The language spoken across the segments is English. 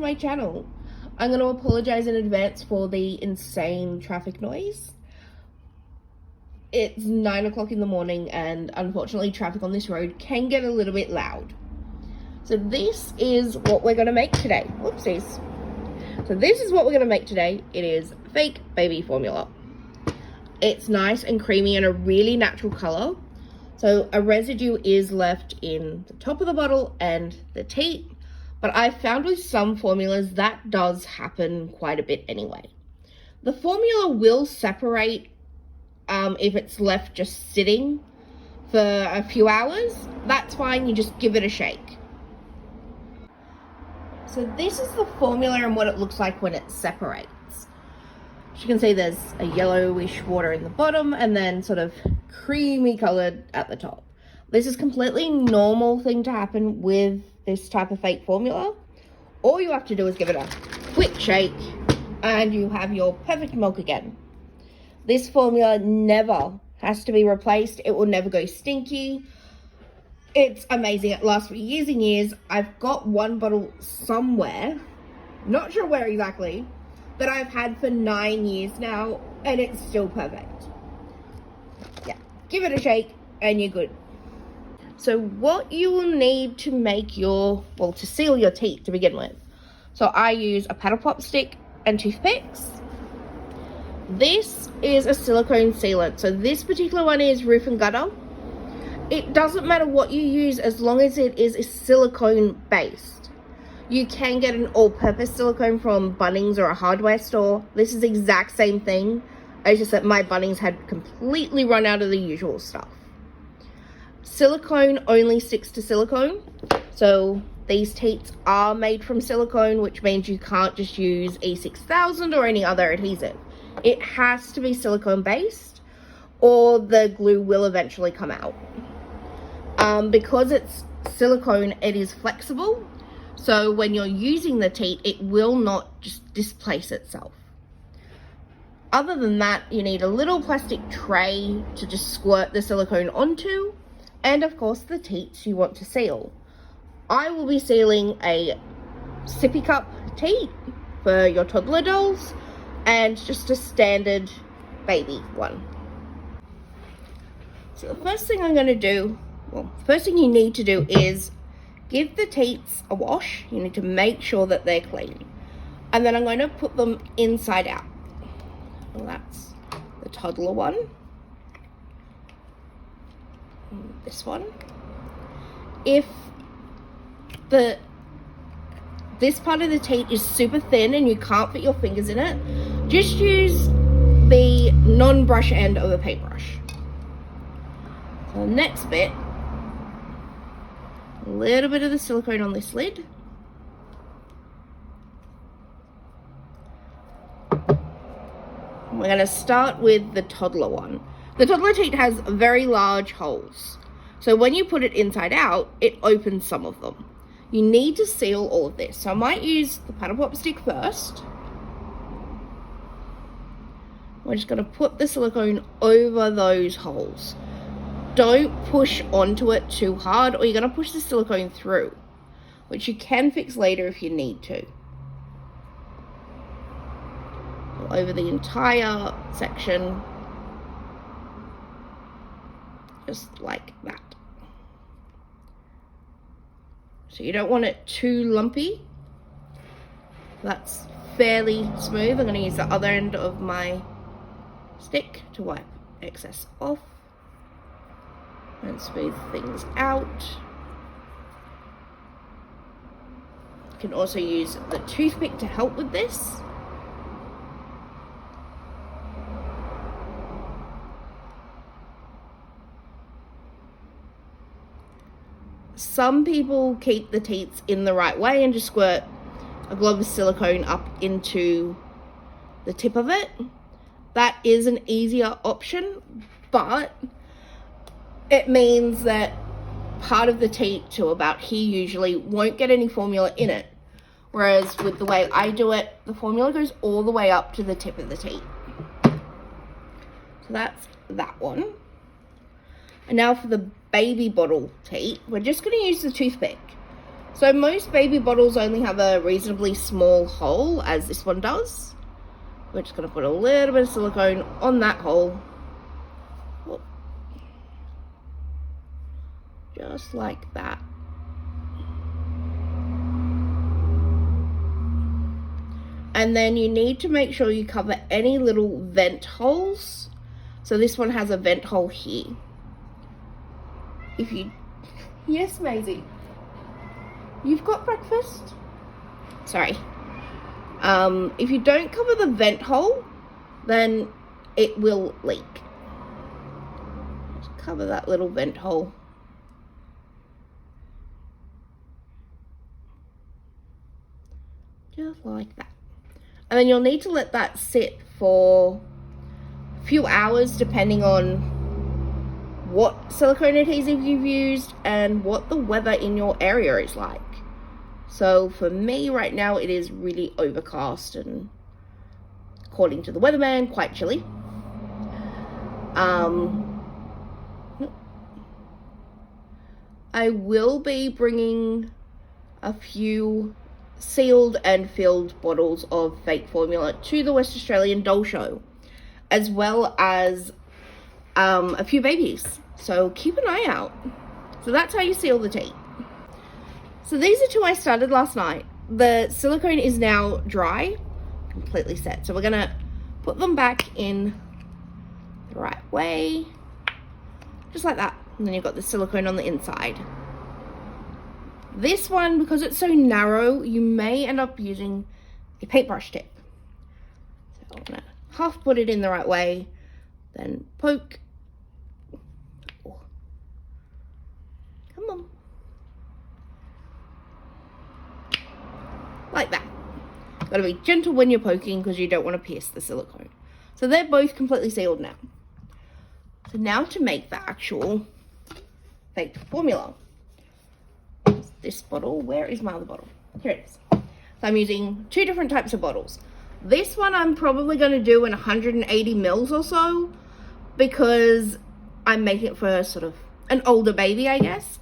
to my channel. I'm going to apologize in advance for the insane traffic noise. It's 9 o'clock in the morning and unfortunately traffic on this road can get a little bit loud. So this is what we're going to make today. Whoopsies. So this is what we're going to make today. It is fake baby formula. It's nice and creamy and a really natural color. So a residue is left in the top of the bottle and the teat. But I've found with some formulas that does happen quite a bit anyway. The formula will separate if it's left just sitting for a few hours. That's fine, you just give it a shake. So this is the formula and what it looks like when it separates. As you can see, there's a yellowish water in the bottom and then sort of creamy colored at the top. This is completely normal thing to happen with this type of fake formula. All you have to do is give it a quick shake and you have your perfect milk again. This formula never has to be replaced. It will never go stinky. It's amazing. It lasts for years and years. I've got one bottle somewhere, not sure where exactly, that I've had for 9 years now and it's still perfect. Yeah, give it a shake and you're good. So what you will need to make to seal your teat to begin with. So I use a paddle pop stick and toothpicks. This is a silicone sealant. So this particular one is roof and gutter. It doesn't matter what you use as long as it is a silicone based. You can get an all-purpose silicone from Bunnings or a hardware store. This is the exact same thing. It's just that my Bunnings had completely run out of the usual stuff. Silicone only sticks to silicone, so these teats are made from silicone, which means you can't just use E6000 or any other adhesive. It has to be silicone based or the glue will eventually come out. Because it's silicone, it is flexible, so when you're using the teat, it will not just displace itself. Other than that, you need a little plastic tray to just squirt the silicone onto, and of course the teats you want to seal. I will be sealing a sippy cup teat for your toddler dolls and just a standard baby one. So the first thing I'm going to do, first thing you need to do is give the teats a wash. You need to make sure that they're clean. And then I'm going to put them inside out. Well, that's the toddler one. This one. If this part of the teat is super thin and you can't fit your fingers in it, just use the non-brush end of a paintbrush. So the next bit, a little bit of the silicone on this lid. We're going to start with the toddler one. The toddler teat has very large holes. So when you put it inside out, it opens some of them. You need to seal all of this. So I might use the paddle pop stick first. We're just going to put the silicone over those holes. Don't push onto it too hard or you're going to push the silicone through, which you can fix later if you need to. Over the entire section, just like that. So you don't want it too lumpy. That's fairly smooth. I'm going to use the other end of my stick to wipe excess off and smooth things out. You can also use the toothpick to help with this. Some people keep the teats in the right way and just squirt a glob of silicone up into the tip of it. That is an easier option, but it means that part of the teat to about here usually won't get any formula in it. Whereas with the way I do it, the formula goes all the way up to the tip of the teat. So that's that one. And now for the baby bottle teat, we're just going to use the toothpick. So most baby bottles only have a reasonably small hole, as this one does. We're just going to put a little bit of silicone on that hole. Just like that. And then you need to make sure you cover any little vent holes. So this one has a vent hole here. If you... Yes, Maisie. You've got breakfast? Sorry. If you don't cover the vent hole, then it will leak. Just cover that little vent hole. Just like that. And then you'll need to let that sit for a few hours depending on what silicone adhesive you've used and what the weather in your area is like. So for me right now, it is really overcast and, according to the weatherman, quite chilly. I will be bringing a few sealed and filled bottles of fake formula to the West Australian Doll Show, as well as a few babies. So keep an eye out. So that's how you seal the tea. So these are two I started last night. The silicone is now dry, completely set. So we're gonna put them back in the right way, just like that. And then you've got the silicone on the inside. This one, because it's so narrow, you may end up using a paintbrush tip. So I'm gonna half put it in the right way, then poke. Oh. Come on. Like that. Gotta be gentle when you're poking because you don't want to pierce the silicone. So they're both completely sealed now. So now to make the actual fake formula. This bottle, where is my other bottle? Here it is. So I'm using two different types of bottles. This one I'm probably going to do in 180 mils or so because I'm making it for sort of an older baby, I guess.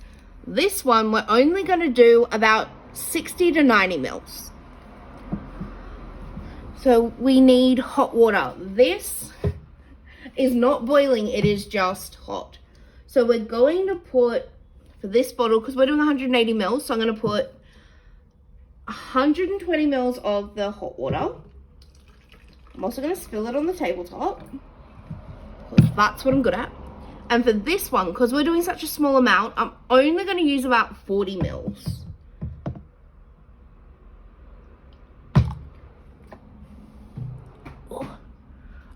This one we're only going to do about 60 to 90 mils. So we need hot water. This is not boiling, it is just hot. So we're going to put, for this bottle, because we're doing 180 mils, so I'm going to put 120 mils of the hot water. I'm also going to spill it on the tabletop, because that's what I'm good at. And for this one, because we're doing such a small amount, I'm only going to use about 40 mils.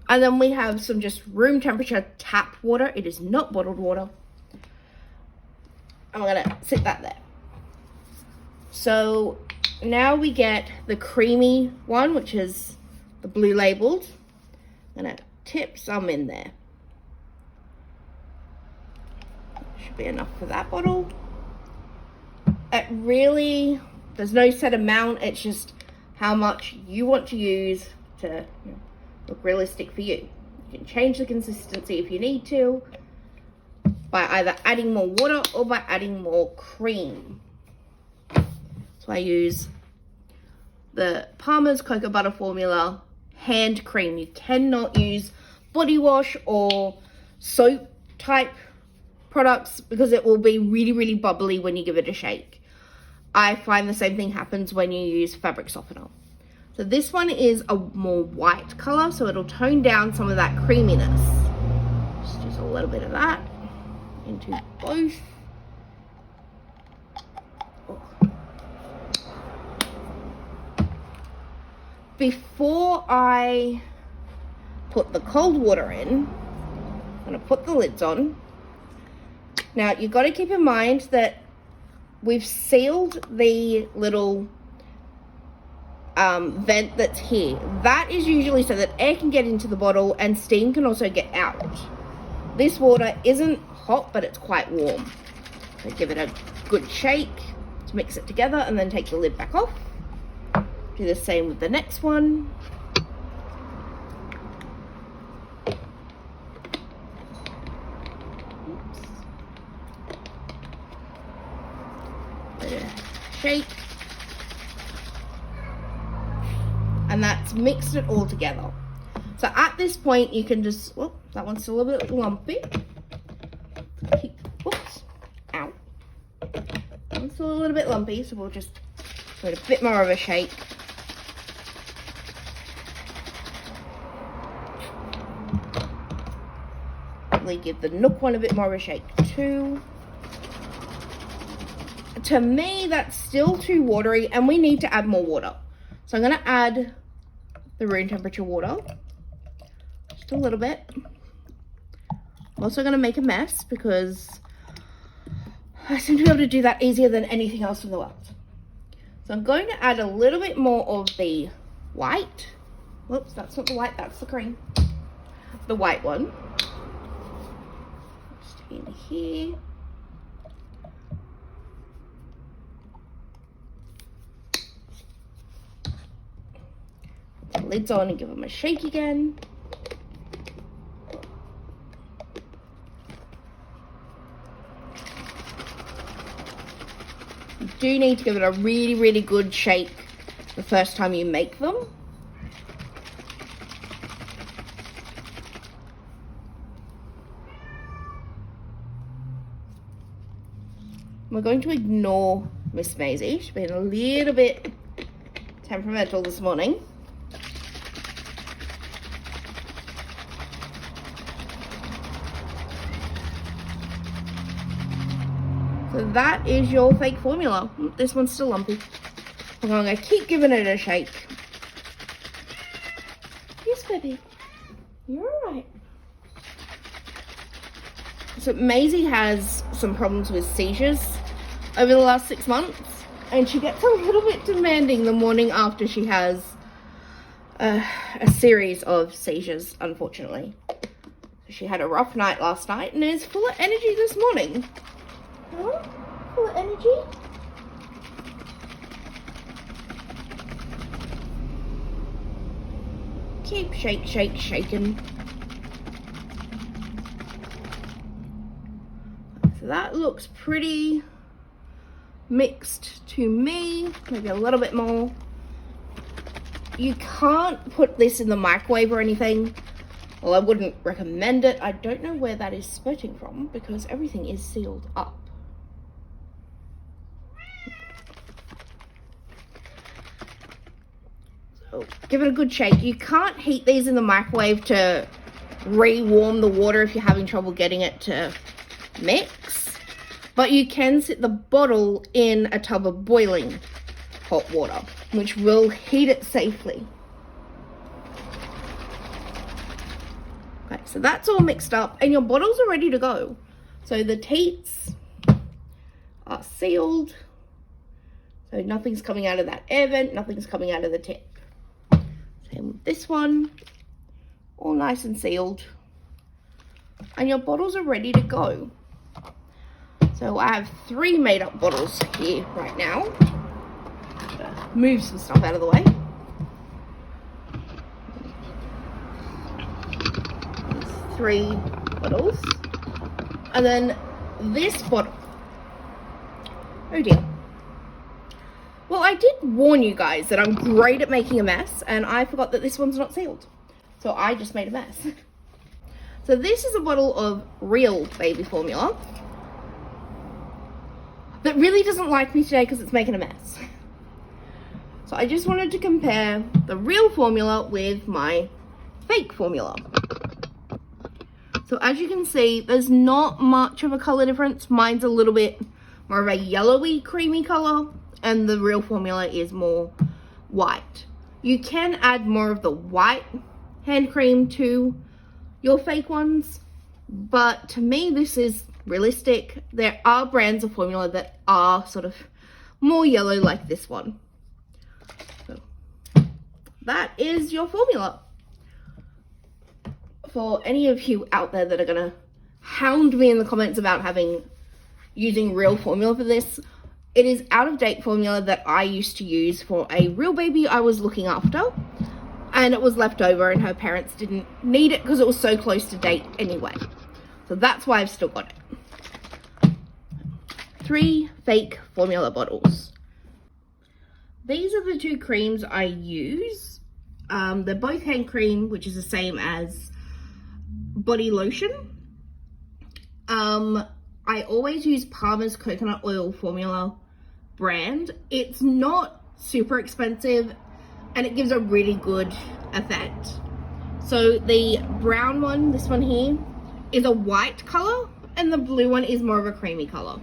And then we have some just room temperature tap water. It is not bottled water. And we're gonna sit that there. So now we get the creamy one, which is the blue labeled. I'm gonna tip some in there. Should be enough for that bottle. It really, there's no set amount. It's just how much you want to use to look realistic for you. You can change the consistency if you need to by either adding more water or by adding more cream. So I use the Palmer's Cocoa Butter Formula hand cream. You cannot use body wash or soap type products because it will be really, really bubbly when you give it a shake. I find the same thing happens when you use fabric softener. So this one is a more white color, so it'll tone down some of that creaminess. Just use a little bit of that into both. Oh. Before I put the cold water in, I'm gonna put the lids on. Now you've got to keep in mind that we've sealed the little vent that's here. That is usually so that air can get into the bottle and steam can also get out. This water isn't hot, but it's quite warm. So give it a good shake to mix it together and then take the lid back off. Do the same with the next one. shake. And that's mixed it all together. So at this point, you can just, oh, that one's still a bit lumpy. Whoops, ow. That one's still a little bit lumpy, so we'll just give it a bit more of a shake. Probably give the Nook one a bit more of a shake too. To me, that's still too watery, and we need to add more water. So I'm going to add the room temperature water, just a little bit. I'm also going to make a mess because I seem to be able to do that easier than anything else in the world. So I'm going to add a little bit more of the white. Whoops, that's not the white, that's the cream. The white one. Just in here. Lids on and give them a shake again. You do need to give it a really, really good shake the first time you make them. We're going to ignore Miss Maisie. She's been a little bit temperamental this morning. So that is your fake formula. This one's still lumpy. I'm going to keep giving it a shake. Yes, baby. You're alright. So Maisie has some problems with seizures over the last 6 months. And she gets a little bit demanding the morning after she has a series of seizures, unfortunately. She had a rough night last night and is full of energy this morning. Huh? Full of energy? Keep shaking. So that looks pretty mixed to me. Maybe a little bit more. You can't put this in the microwave or anything. Well, I wouldn't recommend it. I don't know where that is spurting from because everything is sealed up. So give it a good shake. You can't heat these in the microwave to re-warm the water if you're having trouble getting it to mix. But you can sit the bottle in a tub of boiling hot water, which will heat it safely. Okay, so that's all mixed up and your bottles are ready to go. So the teats are sealed. So nothing's coming out of that air vent, nothing's coming out of the tip. Same with this one, all nice and sealed. And your bottles are ready to go. So I have 3 made up bottles here right now. Move some stuff out of the way. 3 bottles. And then this bottle. Oh dear. Well, I did warn you guys that I'm great at making a mess, and I forgot that this one's not sealed. So I just made a mess. So this is a bottle of real baby formula that really doesn't like me today because it's making a mess. So I just wanted to compare the real formula with my fake formula. So as you can see, there's not much of a color difference. Mine's a little bit more of a yellowy, creamy color, and the real formula is more white. You can add more of the white hand cream to your fake ones, but to me this is realistic. There are brands of formula that are sort of more yellow like this one. So that is your formula. For any of you out there that are gonna hound me in the comments about using real formula for this, it is out of date formula that I used to use for a real baby I was looking after, and it was left over and her parents didn't need it because it was so close to date anyway. So that's why I've still got it. 3 fake formula bottles. these are the two creams I use. They're both hand cream, which is the same as body lotion. I always use Palmer's Coconut Oil Formula brand. It's not super expensive and it gives a really good effect. So the brown one, this one here, is a white color, and the blue one is more of a creamy color.